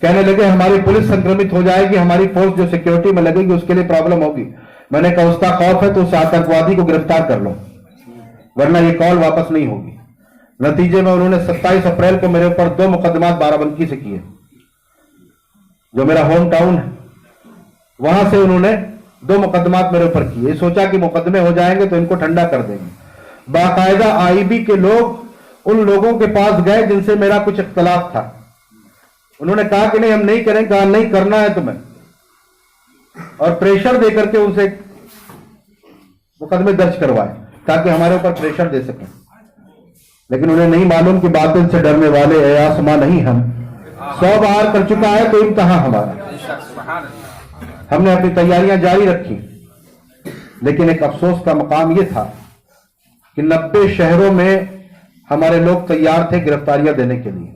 کہنے لگے ہماری پولیس سنکرمت ہو جائے گی, ہماری فورس جو سیکیورٹی میں لگے گی اس کے لیے پرابلم ہوگی. میں نے کہا اس کا خوف ہے تو اس آتنکوادی کو گرفتار کر لو, ورنہ یہ کال واپس نہیں ہوگی. نتیجے میں انہوں نے 27 اپریل کو میرے اوپر 2 مقدمات بارہ بنکی سے کیے, جو میرا ہوم ٹاؤن ہے. وہاں سے انہوں نے 2 مقدمات میرے اوپر کیے. سوچا کہ مقدمے ہو جائیں گے تو ان کو ٹھنڈا کر دیں گے. باقاعدہ آئی بی کے لوگ ان لوگوں کے پاس گئے جن سے میرا کچھ اختلاف تھا. انہوں نے کہا کہ نہیں ہم نہیں کریں, کہا نہیں کرنا ہے تمہیں, اور پریشر دے کر کے ان سے مقدمے درج کروائے تاکہ ہمارے اوپر پریشر دے سکیں. لیکن انہیں نہیں معلوم کہ باطل سے ڈرنے والے اے آسماں نہیں ہم. 100 بار کر چکا ہے تو امتحان ہمارا. ہم نے اپنی تیاریاں جاری رکھی, لیکن ایک افسوس کا مقام یہ تھا کہ 90 شہروں میں ہمارے لوگ تیار تھے گرفتاریاں دینے کے لیے,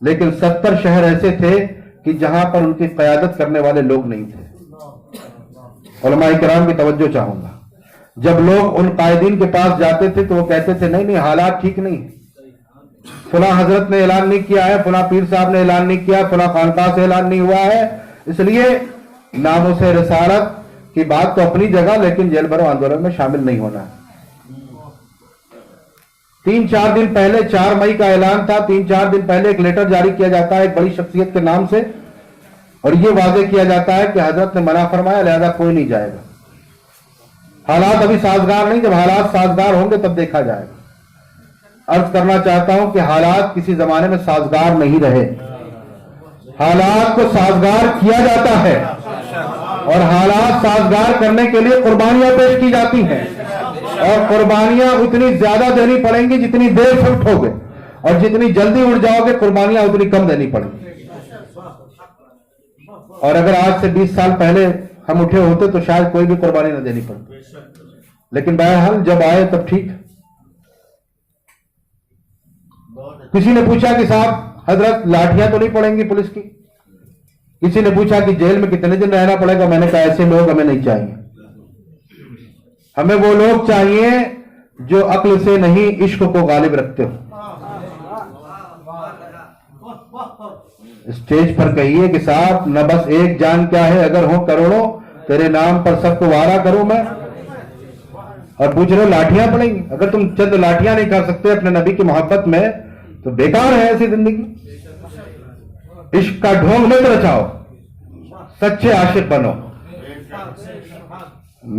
لیکن 70 شہر ایسے تھے کہ جہاں پر ان کی قیادت کرنے والے لوگ نہیں تھے. علماء کرام کی توجہ چاہوں گا, جب لوگ ان قائدین کے پاس جاتے تھے تو وہ کہتے تھے نہیں نہیں حالات ٹھیک نہیں ہے, فلاں حضرت نے اعلان نہیں کیا ہے, فلاں پیر صاحب نے اعلان نہیں کیا, فلاں خانقاہ سے اعلان نہیں ہوا ہے, اس لیے ناموں سے رسالت کی بات تو اپنی جگہ, لیکن جیل بھرو آندولن میں شامل نہیں ہونا ہے. 3-4 دن پہلے 4 مئی کا اعلان تھا. 3-4 دن پہلے ایک لیٹر جاری کیا جاتا ہے ایک بڑی شخصیت کے نام سے, اور یہ واضح کیا جاتا ہے کہ حضرت نے منع فرمایا, لہذا کوئی نہیں جائے گا. حالات ابھی سازگار نہیں, جب حالات سازگار ہوں گے تب دیکھا جائے گا. عرض کرنا چاہتا ہوں کہ حالات کسی زمانے میں سازگار نہیں رہے. حالات کو سازگار کیا جاتا ہے, اور حالات سازگار کرنے کے لیے قربانیاں پیش کی جاتی ہیں, اور قربانیاں اتنی زیادہ دینی پڑیں گی جتنی دیر سے اٹھو گے, اور جتنی جلدی اٹھ جاؤ گے قربانیاں اتنی کم دینی پڑیں گی. اور اگر آج سے 20 سال پہلے ہم اٹھے ہوتے تو شاید کوئی بھی قربانی نہ دینی پڑتی, لیکن بہرحال جب آئے تب ٹھیک. کسی نے پوچھا کہ صاحب حضرت لاٹھیاں تو نہیں پڑیں گی پولیس کی. کسی نے پوچھا کہ جیل میں کتنے دن رہنا پڑے گا. میں نے کہا ایسے لوگ ہمیں نہیں چاہیے. ہمیں وہ لوگ چاہیے جو عقل سے نہیں عشق کو غالب رکھتے ہو. اسٹیج پر کہیے کہ صاحب نہ بس ایک جان کیا ہے, اگر ہو کروڑوں تیرے نام پر سب کو وعدہ کروں میں. اور پوچھ رہے لاٹھیاں پڑیں گی. اگر تم چند لاٹھیاں نہیں کر سکتے اپنے نبی کی محبت میں تو بیکار ہے ایسی زندگی. عشق کا ڈھونگ مت رچاؤ, سچے عاشق بنو.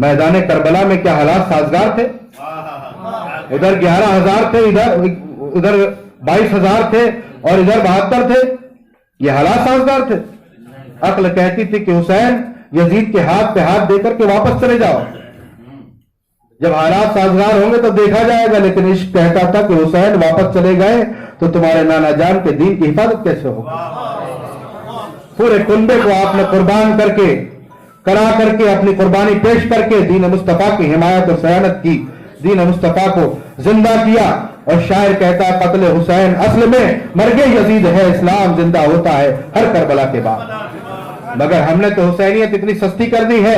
میدان کربلا میں کیا حالات سازگار تھے؟ ادھر 11,000 تھے, ادھر 22,000 تھے, اور ادھر 72 تھے. یہ حالات سازگار تھے. عقل کہتی تھی کہ حسین یزید کے ہاتھ پہ ہاتھ دے کر کے واپس چلے جاؤ. جب حالات سازگار ہوں گے تو دیکھا جائے گا, لیکن عشق کہتا تھا کہ حسین واپس چلے گئے تو تمہارے نانا جان کے دین کی حفاظت کیسے ہوگی. پورے کنبے کو آپ نے قربان کر کے کرا کر کے اپنی قربانی پیش کر کے دین مصطفیٰ کی حمایت اور صیانت کی, دین مصطفیٰ کو زندہ کیا. اور شاعر کہتا ہے قتل حسین اصل میں مرگ یزید ہے, اسلام زندہ ہوتا ہے ہر کربلا کے بعد. مگر ہم نے تو حسینیت اتنی سستی کر دی ہے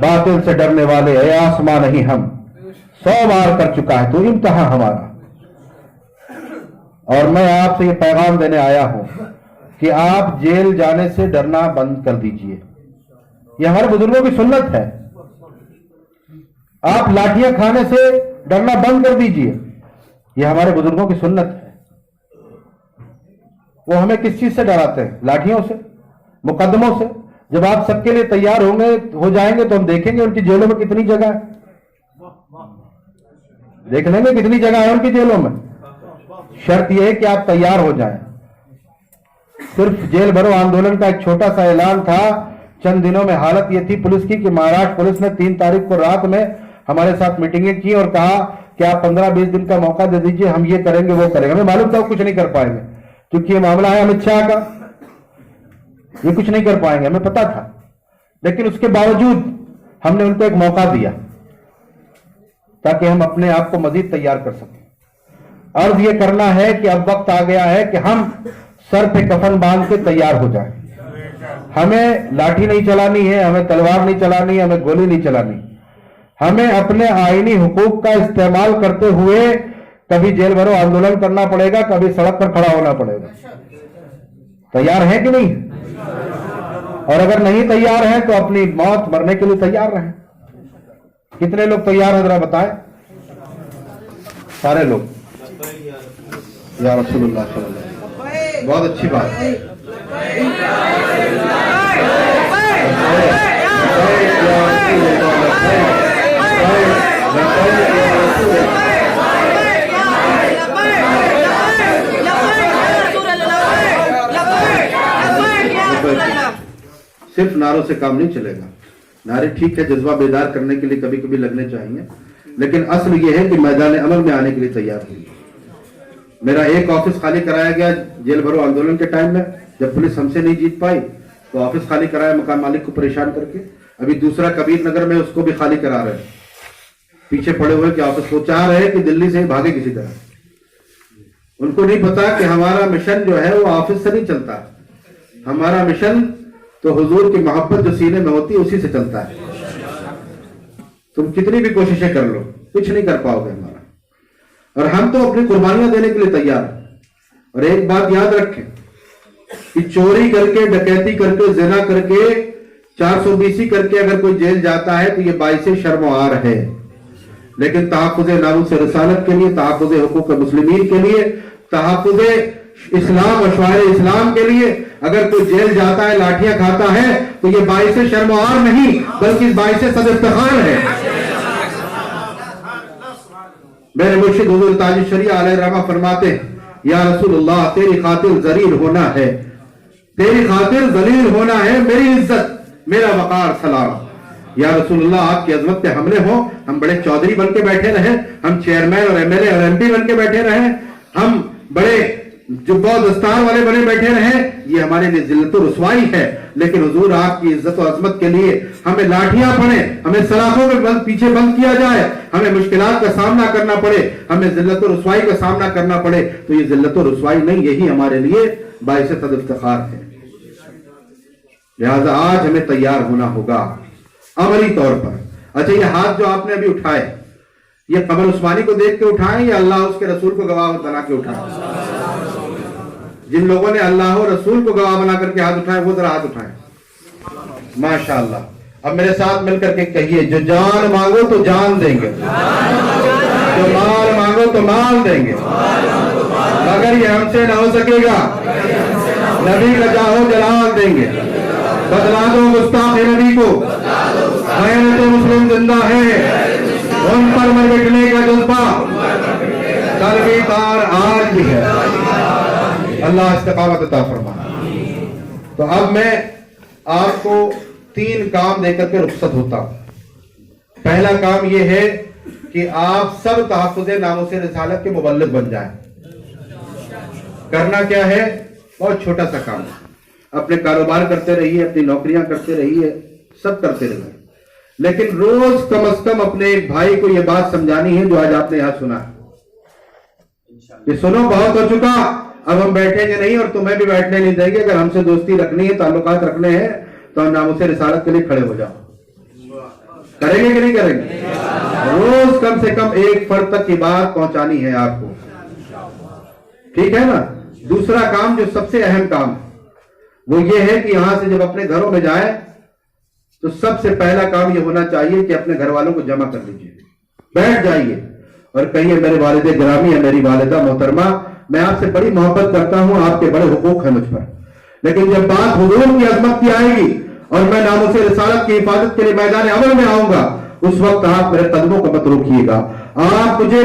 باطل سے ڈرنے والے اے آسمان نہیں ہم 100 بار کر چکا ہے تو امتحان ہمارا. اور میں آپ سے یہ پیغام دینے آیا ہوں کہ آپ جیل جانے سے ڈرنا بند کر دیجئے. یہ ہمارے بزرگوں کی سنت ہے. آپ لاٹھیاں کھانے سے ڈرنا بند کر دیجئے. یہ ہمارے بزرگوں کی سنت ہے. وہ ہمیں کس چیز سے ڈراتے ہیں؟ لاٹھیوں سے، مقدموں سے. جب آپ سب کے لیے تیار ہو جائیں گے تو ہم دیکھیں گے ان کی جیلوں میں کتنی جگہ ہے. دیکھ لیں گے کتنی جگہ ہے ان کی جیلوں میں. شرط یہ ہے کہ آپ تیار ہو جائیں. صرف جیل بھرو آندولن کا ایک چھوٹا سا اعلان تھا. چند دنوں میں حالت یہ تھی پولیس کی کہ مہاراشٹر پولیس نے 3 تاریخ کو رات میں ہمارے ساتھ میٹنگیں کی اور کہا کہ آپ 15-20 دن کا موقع دے دیجئے، ہم یہ کریں گے وہ کریں گے. ہمیں معلوم تھا وہ کچھ نہیں کر پائیں گے کیونکہ یہ معاملہ ہے امت شاہ کا. یہ کچھ نہیں کر پائیں گے، ہمیں پتا تھا. لیکن اس کے باوجود ہم نے ان کو ایک موقع دیا تاکہ ہم اپنے آپ کو مزید تیار کر سکیں. عرض یہ کرنا ہے کہ اب وقت آ گیا ہے کہ ہم سر پہ کفن باندھ کے تیار ہو جائیں. ہمیں لاٹھی نہیں چلانی ہے، ہمیں تلوار نہیں چلانی ہے، ہمیں گولی نہیں چلانی. ہمیں اپنے آئینی حقوق کا استعمال کرتے ہوئے کبھی جیل بھرو آندولن کرنا پڑے گا، کبھی سڑک پر کھڑا ہونا پڑے گا. تیار ہیں کہ نہیں؟ اور اگر نہیں تیار ہیں تو اپنی موت مرنے کے لیے تیار رہیں. کتنے لوگ تیار ہیں ذرا بتائیں؟ سارے لوگ. یا رسول اللہ صلی اللہ علیہ وسلم. بہت اچھی بات ہے. صرف نعروں سے کام نہیں چلے گا. نعرے ٹھیک ہے، جذبہ بیدار کرنے کے لیے کبھی کبھی لگنے چاہیے، لیکن اصل یہ ہے کہ میدان عمل میں آنے کے لیے تیار ہوئی. میرا ایک آفس خالی کرایا گیا جیل بھرو آندولن کے ٹائم میں. جب پولیس ہم سے نہیں جیت پائی تو آفس خالی کرایا مکان مالک کو پریشان کر کے. ابھی دوسرا کبیر نگر میں اس کو بھی خالی کرا رہے ہیں، پیچھے پڑے ہوئے کہ آفس کو چاہ رہے کہ دلی سے بھاگے کسی طرح. ان کو نہیں پتا کہ ہمارا مشن جو ہے وہ آفس سے نہیں چلتا. ہمارا مشن تو حضور کی محبت جو سینے میں ہوتی ہے اسی سے چلتا ہے. تم کتنی بھی کوششیں کر لو کچھ نہیں کر پاؤ گے ہمارا. اور ہم تو اپنی قربانیاں دینے کے لیے تیار ہیں. اور ایک بات یاد رکھیں کہ چوری کر کے، ڈکیتی کر کے، زنا کر کے، 420 کر کے اگر کوئی جیل جاتا ہے تو یہ باعث شرم و عار ہے. لیکن تحفظ ناموس رسالت کے لیے، تحفظ حقوق مسلمین کے لیے، تحفظ اسلام اور شعائر اسلام کے لیے اگر کوئی جیل جاتا ہے، لاٹھیاں کھاتا ہے تو یہ باعث شرم و عار نہیں بلکہ باعث صد افتخار ہے. میرے مرشد حضور تاج الشریعہ علیہ الرحمہ فرماتے ہیں یا رسول اللہ تیری خاطر ذلیل ہونا ہے، تیری خاطر ذلیل ہونا ہے، میری عزت میرا وقار سلام. یا رسول اللہ آپ کی عظمت پہ حملے ہوں، ہم بڑے چودھری بن کے بیٹھے رہے، ہم چیئرمین اور ایم ایل اے اور ایم پی بن کے بیٹھے رہے، ہم بڑے جبہ و دستار والے بنے بیٹھے رہے، یہ ہمارے لیے ذلت و رسوائی ہے. لیکن حضور آپ کی عزت و عظمت کے لیے ہمیں لاٹھیاں پڑیں، ہمیں سلاخوں میں پیچھے بند کیا جائے، ہمیں مشکلات کا سامنا کرنا پڑے، ہمیں ذلت و رسوائی کا سامنا کرنا پڑے تو یہ ذلت و رسوائی نہیں، یہی ہمارے لیے باعث صد افتخار ہے. لہذا آج ہمیں تیار ہونا ہوگا عملی طور پر. اچھا یہ ہاتھ جو آپ نے ابھی اٹھائے یہ قمر عثمانی کو دیکھ کے اٹھائیں یا اللہ اس کے رسول کو گواہ بنا کے اٹھائیں؟ جن لوگوں نے اللہ و رسول کو گواہ بنا کر کے ہاتھ اٹھائے وہ ذرا ہاتھ اٹھائیں. ماشاءاللہ. اب میرے ساتھ مل کر کے کہیے جو جان مانگو تو جان دیں گے، جو مال مانگو تو مال دیں گے، مگر یہ ہم سے نہ ہو سکے گا. نبی کا جاہو جلال دیں گے. بدلا دو گستاخ نبی کو، غیرت مسلم زندہ ہے، ان پر مر مٹنے کا جذبہ کل بھی تھا آج بھی ہے. اللہ استقامت عطا فرمائے. تو اب میں آپ کو 3 کام دے کر کے رخصت ہوتا ہوں. پہلا کام یہ ہے کہ آپ سب تحفظ ناموس رسالت کے مبلغ بن جائیں. کرنا کیا ہے؟ بہت چھوٹا سا کام ہے. اپنے کاروبار کرتے رہیے، اپنی نوکریاں کرتے رہیے، سب کرتے رہیے، لیکن روز کم از کم اپنے ایک بھائی کو یہ بات سمجھانی ہے جو آج آپ نے یہاں سنا ہے کہ سنو بہت ہو چکا، اب ہم بیٹھیں گے نہیں اور تمہیں بھی بیٹھنے نہیں دیں گے. اگر ہم سے دوستی رکھنی ہے، تعلقات رکھنے ہیں تو ہم ناموس رسالت کے لیے کھڑے ہو جاؤ. کریں گے کہ نہیں کریں گے؟ روز کم سے کم ایک فرد تک کی بات پہنچانی ہے آپ کو، ٹھیک ہے نا؟ دوسرا کام جو سب سے اہم کام وہ یہ ہے کہ یہاں سے جب اپنے گھروں میں جائیں تو سب سے پہلا کام یہ ہونا چاہیے کہ اپنے گھر والوں کو جمع کر لیجیے، بیٹھ جائیے اور کہیے میرے والد گرامی ہے، میری والدہ محترمہ، میں آپ سے بڑی محبت کرتا ہوں، آپ کے بڑے حقوق ہیں مجھ پر، لیکن جب بات حضور کی عظمت کی آئے گی اور میں ناموس رسالت کی حفاظت کے لیے میدان عمل میں آؤں گا، اس وقت آپ میرے قدموں کو مت روکیے گا، آپ مجھے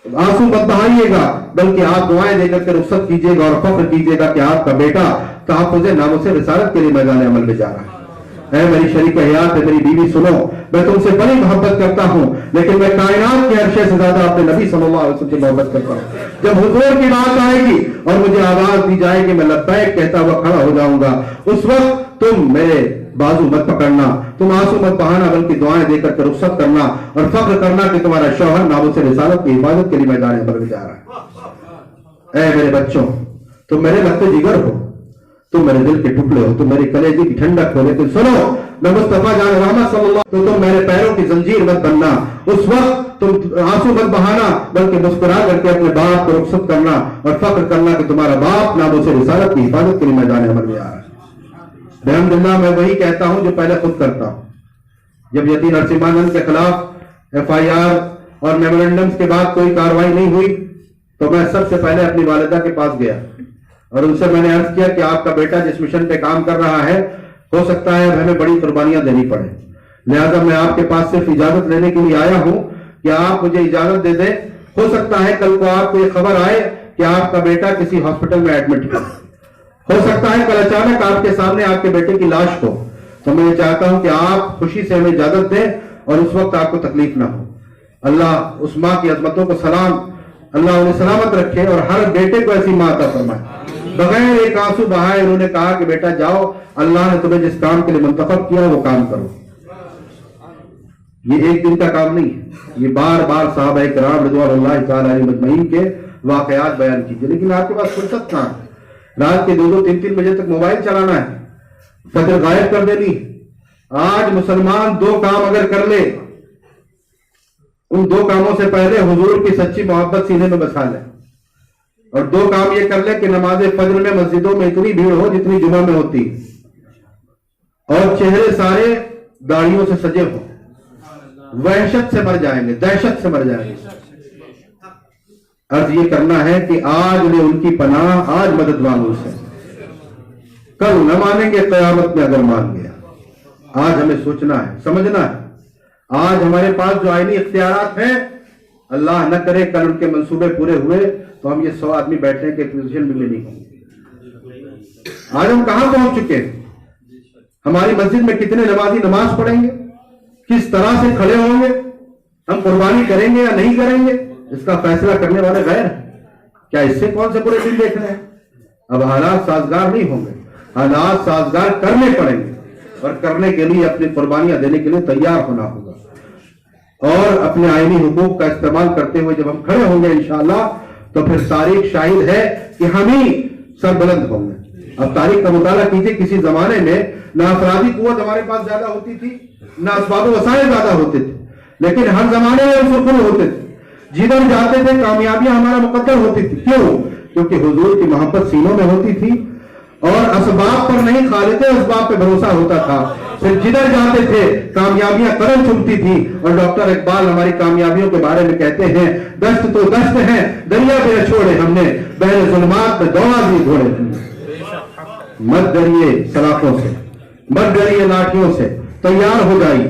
آنسو مت بہائیے گا، بلکہ آپ دعائیں دے کر کے رخصت کیجیے گا اور فخر کیجیے گا کہ آپ کا بیٹا تحفظ ناموس رسالت کے لیے میدان عمل میں جا رہا ہے۔ اے میری شریک حیات ہے، میری بیوی سنو، میں تم سے بڑی محبت کرتا ہوں، لیکن میں کائنات کے عرشے سے زیادہ اپنے نبی صلی اللہ علیہ وسلم سے محبت کرتا ہوں۔ جب حضور کی بات آئے گی اور مجھے آواز دی جائے گی، میں لبیک کہتا ہوا کھڑا ہو جاؤں گا، اس وقت تم میرے بازو مت پکڑنا، تم آنسو مت بہانا، بلکہ دعائیں دے کر کے رخصت کرنا اور فخر کرنا کہ تمہارا شوہر ناموس رسالت کی حفاظت کے لیے میدان عمل میں جا رہا ہے۔ اے میرے بچوں، تم میرے لگتے جگر ہو، تم میرے دل کے ٹکڑے ہو، تم میری کلیجے کی ٹھنڈک ہو، لیکن سنو، میں مصطفیٰ جان رحمت صلی اللہ، تو تم میرے پیروں کی زنجیر مت بننا، اس وقت تم آنسو مت بہانا، بلکہ مسکرا کر کے اپنے باپ کو رخصت کرنا اور فخر کرنا کہ تمہارا باپ ناموس رسالت کی حفاظت کے لیے میدان عمل میں آ رہا ہے۔ الحمدللہ میں وہی کہتا ہوں جو پہلے خود کرتا ہوں۔ جب یتی نرسمہانند کے خلاف FIR اور میمورنڈمز کے بعد کوئی کارروائی نہیں ہوئی تو میں سب سے پہلے اپنی والدہ کے پاس گیا اور ان سے میں نے عرض کیا کہ آپ کا بیٹا جس مشن پہ کام کر رہا ہے، ہو سکتا ہے اب ہمیں بڑی قربانیاں دینی پڑے، لہذا میں آپ کے پاس صرف اجازت لینے کے لیے آیا ہوں کہ آپ مجھے اجازت دے دیں، ہو سکتا ہے کل کو آپ کو یہ خبر آئے کہ آپ کا بیٹا کسی ہاسپٹل میں ایڈمٹ ہو سکتا ہے کل اچانک آپ کے سامنے آپ کے بیٹے کی لاش ہو، تو میں یہ چاہتا ہوں کہ آپ خوشی سے ہمیں اجازت دیں اور اس وقت آپ کو تکلیف نہ ہو۔ اللہ اس ماں کی عظمتوں کو سلام، اللہ انہیں سلامت رکھے اور ہر بیٹے کو ایسی ماں عطا فرمائے۔ بغیر ایک آنسو بہائے انہوں نے کہا کہ بیٹا جاؤ، اللہ نے تمہیں جس کام کے لیے منتخب کیا وہ کام کرو۔ یہ ایک دن کا کام نہیں ہے، یہ بار بار صحابہ کرام رضوان اللہ تعالی علیہم اجمعین کے واقعات بیان کیجیے، لیکن آپ کے پاس فرصت کہاں ہے؟ رات کے 2-3 بجے تک موبائل چلانا ہے، فجر غائب کر دینی۔ آج مسلمان 2 کام اگر کر لے، ان 2 کاموں سے پہلے حضور کی سچی محبت سینے میں بسا لے، اور 2 کام یہ کر لے کہ نماز فجر میں مسجدوں میں اتنی بھیڑ ہو جتنی جمعہ میں ہوتی، اور چہرے سارے داڑھیوں سے سجے ہوں، وحشت سے مر جائیں گے، دہشت سے مر جائیں گے۔ عرض یہ کرنا ہے کہ آج نے ان کی پناہ، آج مدد مانگو سے، کل نہ مانیں گے قیامت میں اگر مان گیا۔ آج ہمیں سوچنا ہے، سمجھنا ہے، آج ہمارے پاس جو آئینی اختیارات ہیں، اللہ نہ کرے کل ان کے منصوبے پورے ہوئے تو ہم یہ 100 آدمی بیٹھنے کے پوزیشن میں نہیں ہوں گے۔ آج ہم کہاں پہنچ چکے ہیں؟ ہماری مسجد میں کتنے نمازی نماز پڑھیں گے، کس طرح سے کھڑے ہوں گے، ہم قربانی کریں گے یا نہیں کریں گے، اس کا فیصلہ کرنے والے غیر ہیں۔ کیا اس سے کون سے برے دن دیکھ رہے ہیں؟ اب حالات سازگار نہیں ہوں گے، حالات سازگار کرنے پڑیں گے، اور کرنے کے لیے اپنی قربانیاں دینے کے لیے تیار ہونا ہوگا، اور اپنے آئینی حقوق کا استعمال کرتے ہوئے جب ہم کھڑے ہوں گے انشاءاللہ تو پھر تاریخ شاہد ہے کہ ہم ہی سربلند ہوں گے۔ اب تاریخ کا مطالعہ کیجئے، کسی زمانے میں نہ افرادی قوت ہمارے پاس زیادہ ہوتی تھی، نہ اسباب و وسائل زیادہ ہوتے تھے، لیکن ہر زمانے میں ہم سرخرو ہوتے تھے، جدھر جاتے تھے کامیابیاں ہمارا مقدر ہوتی تھی۔ کیوں؟ کیونکہ حضور کی محبت سینوں میں ہوتی تھی، اور اسباب پر نہیں خالق اسباب پہ بھروسہ ہوتا تھا، پھر جدھر جاتے تھے کامیابیاں قدم چومتی تھی۔ اور ڈاکٹر اقبال ہماری کامیابیوں کے بارے میں کہتے ہیں، دست تو دست ہیں دریا پہ چھوڑے ہم نے، بحر ظلمات پہ دوڑا دی گھوڑے ہم نے۔ مت ڈریے سلاخوں سے، مت ڈریے لاٹھیوں سے، تیار ہو جائیے،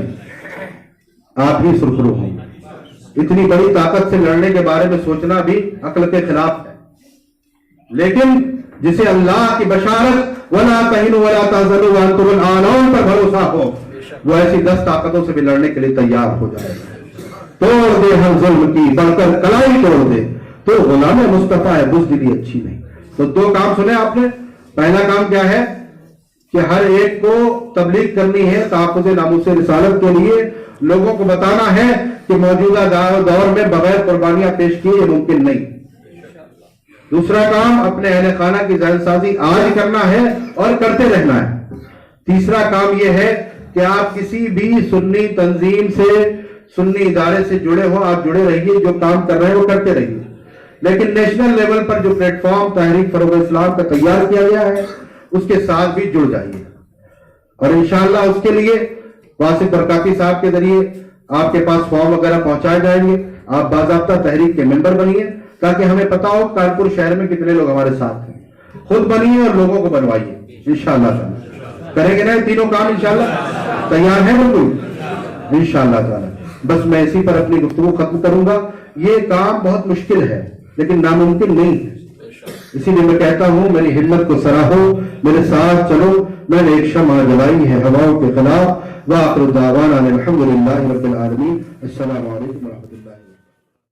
آپ ہی سرخرو ہوں گے۔ اتنی بڑی طاقت سے لڑنے کے بارے میں سوچنا بھی عقل کے خلاف ہے، لیکن جسے اللہ کی بشارت وَلَا تَهِنُوا وَلَا تَحْزَنُوا وَأَنْتُمُ الْأَعْلَوْنَ پر بھروسہ ہو، وہ ایسی 10 طاقتوں سے بھی لڑنے کے لیے تیار ہو جائے گا۔ توڑ دے ہر ظلم کی، بڑھ کر کلائی توڑ دے، تو غلام مصطفیٰ ہے، بزدلی اچھی نہیں۔ تو 2 کام سنے آپ نے۔ پہلا کام کیا ہے کہ ہر ایک کو تبلیغ کرنی ہے، تحفظ ناموس رسالت کے لیے لوگوں کو بتانا ہے کہ موجودہ دور میں بغیر قربانیاں پیش کیے یہ ممکن نہیں۔ دوسرا کام اپنے اہل خانہ کی ذہن سازی آج کرنا ہے اور کرتے رہنا ہے۔ تیسرا کام یہ ہے کہ آپ کسی بھی سنی تنظیم سے، سنی ادارے سے جڑے ہو، آپ جڑے رہیے، جو کام کر رہے ہیں وہ کرتے رہیے، لیکن نیشنل لیول پر جو پلیٹ فارم تحریک فروغ اسلام کا تیار کیا گیا ہے اس کے ساتھ بھی جڑ جائیے، اور انشاءاللہ اس کے لیے واسف برکاتی صاحب کے ذریعے آپ کے پاس فارم وغیرہ پہنچائے جائیں گے، آپ باضابطہ تحریک کے ممبر بنیے تاکہ ہمیں پتا ہو کانپور شہر میں کتنے لوگ ہمارے ساتھ ہیں، خود بنیے اور لوگوں کو بنوائیے، انشاءاللہ تعالی کریں گے نا یہ تینوں کام انشاءاللہ، تیار ہیں بالکل انشاءاللہ تعالی۔ بس میں اسی پر اپنی گفتگو ختم کروں گا، یہ کام بہت مشکل ہے لیکن ناممکن نہیں ہے، اسی لیے میں کہتا ہوں میری ہمت کو سراہو، میرے ساتھ چلو، میں نے ایک شمع جلائی ہے ہواؤں کے خلاف، وآخر دعوانا الحمدللہ رب العالمین، السلام علیکم ورحمۃ اللہ۔